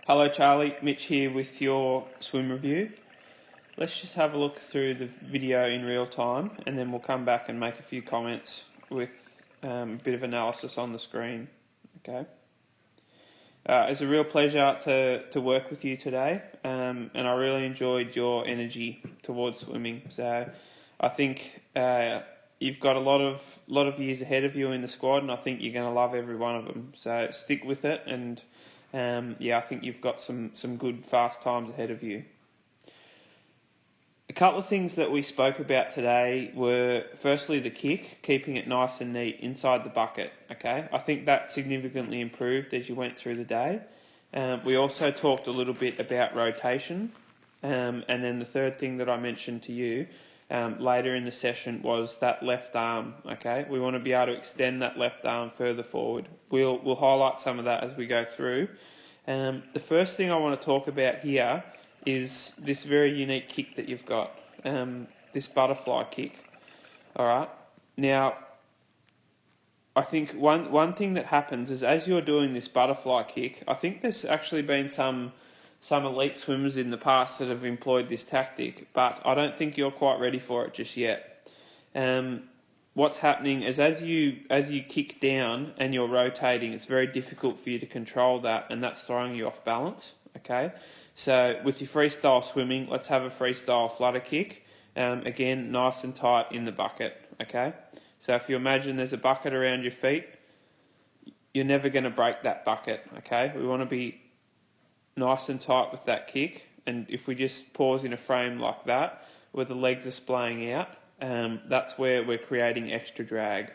Hello Charlie, Mitch here with your swim review. Let's just have a look through the video in real time and then we'll come back and make a few comments with a bit of analysis on the screen. Okay. It's a real pleasure to work with you today, and I really enjoyed your energy towards swimming. So I think you've got a lot of years ahead of you in the squad, and I think you're going to love every one of them. So stick with it, and I think you've got some good fast times ahead of you. A couple of things that we spoke about today were, firstly, the kick, keeping it nice and neat inside the bucket. Okay, I think that significantly improved as you went through the day. We also talked a little bit about rotation, and then the third thing that I mentioned to you later in the session was that left arm. Okay, we want to be able to extend that left arm further forward. We'll highlight some of that as we go through. The first thing I want to talk about here is this very unique kick that you've got, this butterfly kick. All right. Now, I think one thing that happens is as you're doing this butterfly kick, I think there's actually been some elite swimmers in the past that have employed this tactic, but I don't think you're quite ready for it just yet. What's happening is as you kick down and you're rotating, it's very difficult for you to control that, and that's throwing you off balance. Okay. So with your freestyle swimming, let's have a freestyle flutter kick. Again, nice and tight in the bucket, okay? So if you imagine there's a bucket around your feet, you're never going to break that bucket, okay? We want to be nice and tight with that kick, and if we just pause in a frame like that, where the legs are splaying out, that's where we're creating extra drag.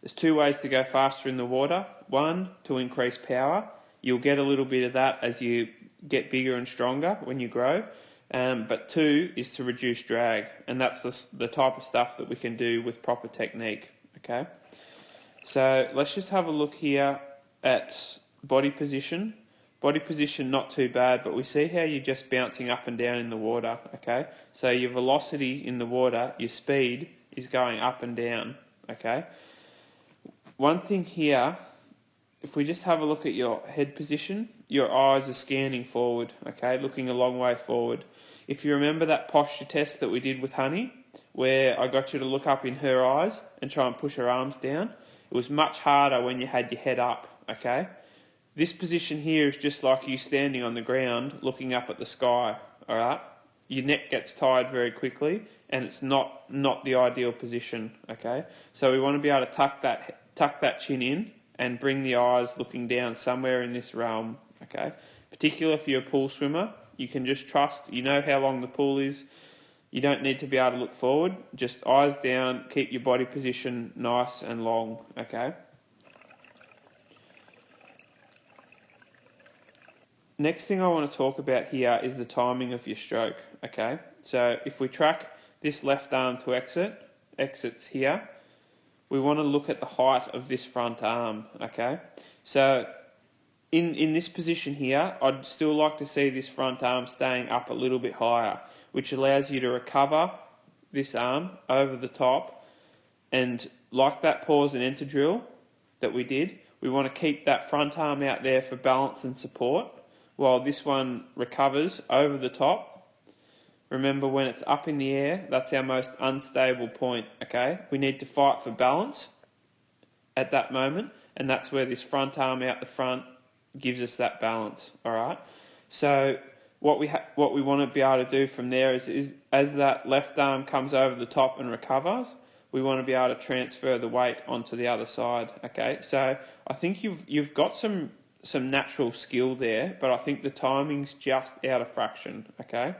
There's two ways to go faster in the water. One, to increase power. You'll get a little bit of that as you get bigger and stronger when you grow, but two is to reduce drag, and that's the type of stuff that we can do with proper technique. Okay, so let's just have a look here at body position. Body position not too bad, but we see how you're just bouncing up and down in the water. Okay, so your velocity in the water, your speed is going up and down. Okay, one thing here, if we just have a look at your head position, your eyes are scanning forward, okay, looking a long way forward. If you remember that posture test that we did with Honey, where I got you to look up in her eyes and try and push her arms down, it was much harder when you had your head up, okay? This position here is just like you standing on the ground looking up at the sky, all right? Your neck gets tired very quickly, and it's not the ideal position, okay? So we want to be able to tuck that chin in and bring the eyes looking down somewhere in this realm, okay? Particularly if you're a pool swimmer, you can just trust, you know how long the pool is. You don't need to be able to look forward. Just eyes down, keep your body position nice and long, okay? Next thing I want to talk about here is the timing of your stroke, okay? So if we track this left arm to exits here, we want to look at the height of this front arm, okay? So in this position here, I'd still like to see this front arm staying up a little bit higher, which allows you to recover this arm over the top, and like that pause and enter drill that we did, we want to keep that front arm out there for balance and support, while this one recovers over the top. Remember, when it's up in the air, that's our most unstable point, okay? We need to fight for balance at that moment, and that's where this front arm out the front gives us that balance, all right? So what we want to be able to do from there is as that left arm comes over the top and recovers, we want to be able to transfer the weight onto the other side, okay? So I think you've got some natural skill there, but I think the timing's just out of fraction, okay?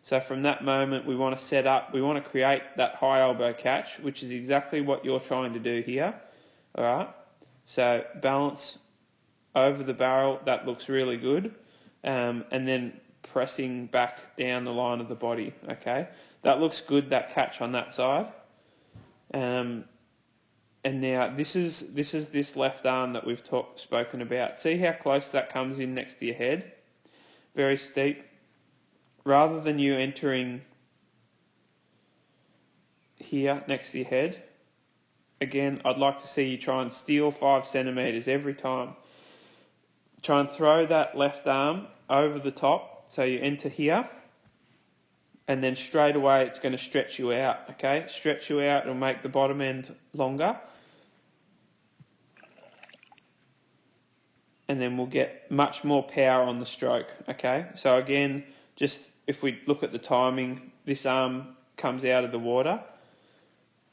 So from that moment, we want to set up, we want to create that high elbow catch, which is exactly what you're trying to do here, all right? So balance over the barrel, that looks really good, and then pressing back down the line of the body, okay? That looks good, that catch on that side. And now this is this left arm that we've spoken about. See how close that comes in next to your head? Very steep. Rather than you entering here next to your head, again, I'd like to see you try and steal 5 centimetres every time. Try and throw that left arm over the top, so you enter here, and then straight away it's going to stretch you out, okay? Stretch you out, it'll make the bottom end longer. And then we'll get much more power on the stroke, okay? So again, just if we look at the timing, this arm comes out of the water.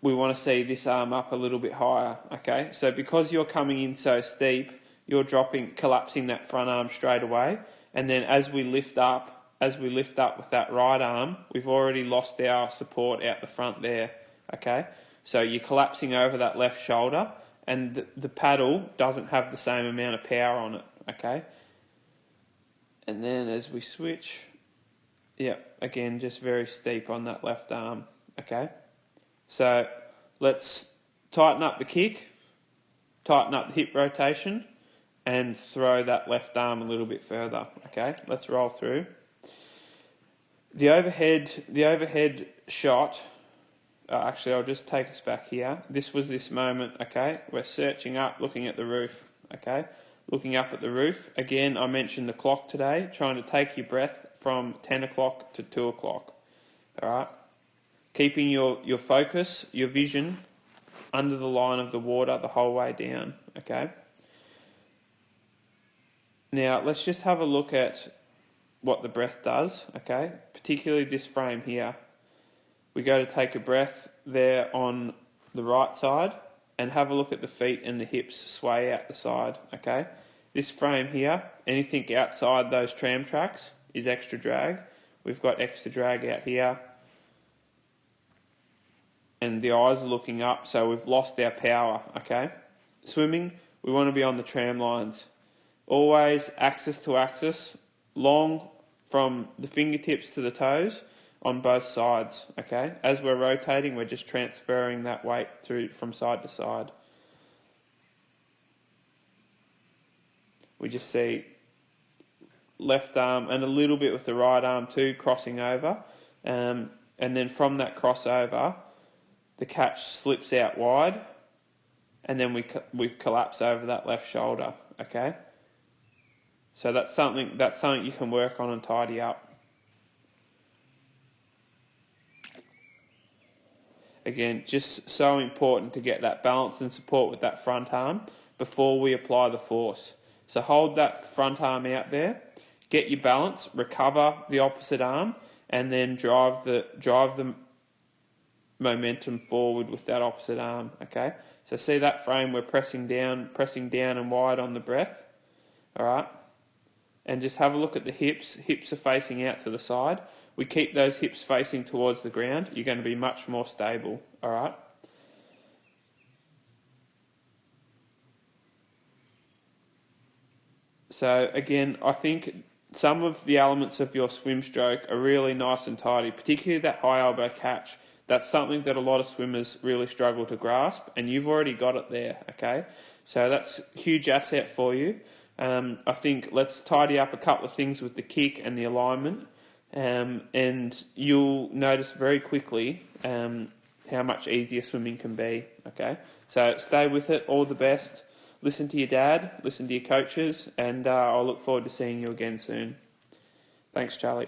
We want to see this arm up a little bit higher, okay? So because you're coming in so steep, you're collapsing that front arm straight away. And then as we lift up with that right arm, we've already lost our support out the front there, okay? So you're collapsing over that left shoulder, and the paddle doesn't have the same amount of power on it, okay? And then as we switch, yeah, again, just very steep on that left arm, okay? So let's tighten up the kick, tighten up the hip rotation, and throw that left arm a little bit further, okay? Let's roll through. The overhead shot, actually I'll just take us back here. This was this moment, okay? We're searching up, looking at the roof, okay? Looking up at the roof. Again, I mentioned the clock today, trying to take your breath from 10 o'clock to 2 o'clock, all right? Keeping your focus, your vision under the line of the water the whole way down, okay? Now, let's just have a look at what the breath does, okay? Particularly this frame here. We go to take a breath there on the right side and have a look at the feet and the hips sway out the side, okay? This frame here, anything outside those tram tracks is extra drag. We've got extra drag out here. And the eyes are looking up, so we've lost our power, okay? Swimming, we want to be on the tram lines. Always axis to axis, long from the fingertips to the toes on both sides, okay? As we're rotating, we're just transferring that weight through from side to side. We just see left arm and a little bit with the right arm too crossing over, and then from that crossover, the catch slips out wide, and then we collapse over that left shoulder, okay? So that's something you can work on and tidy up. Again, just so important to get that balance and support with that front arm before we apply the force. So hold that front arm out there, get your balance, recover the opposite arm, and then drive the momentum forward with that opposite arm, okay? So see that frame, we're pressing down and wide on the breath, all right? And just have a look at the hips. Hips are facing out to the side. We keep those hips facing towards the ground. You're going to be much more stable, all right? So again, I think some of the elements of your swim stroke are really nice and tidy, particularly that high elbow catch. That's something that a lot of swimmers really struggle to grasp, and you've already got it there, okay? So that's a huge asset for you. I think let's tidy up a couple of things with the kick and the alignment, and you'll notice very quickly how much easier swimming can be, okay? So stay with it, all the best. Listen to your dad, listen to your coaches, and I'll look forward to seeing you again soon. Thanks, Charlie.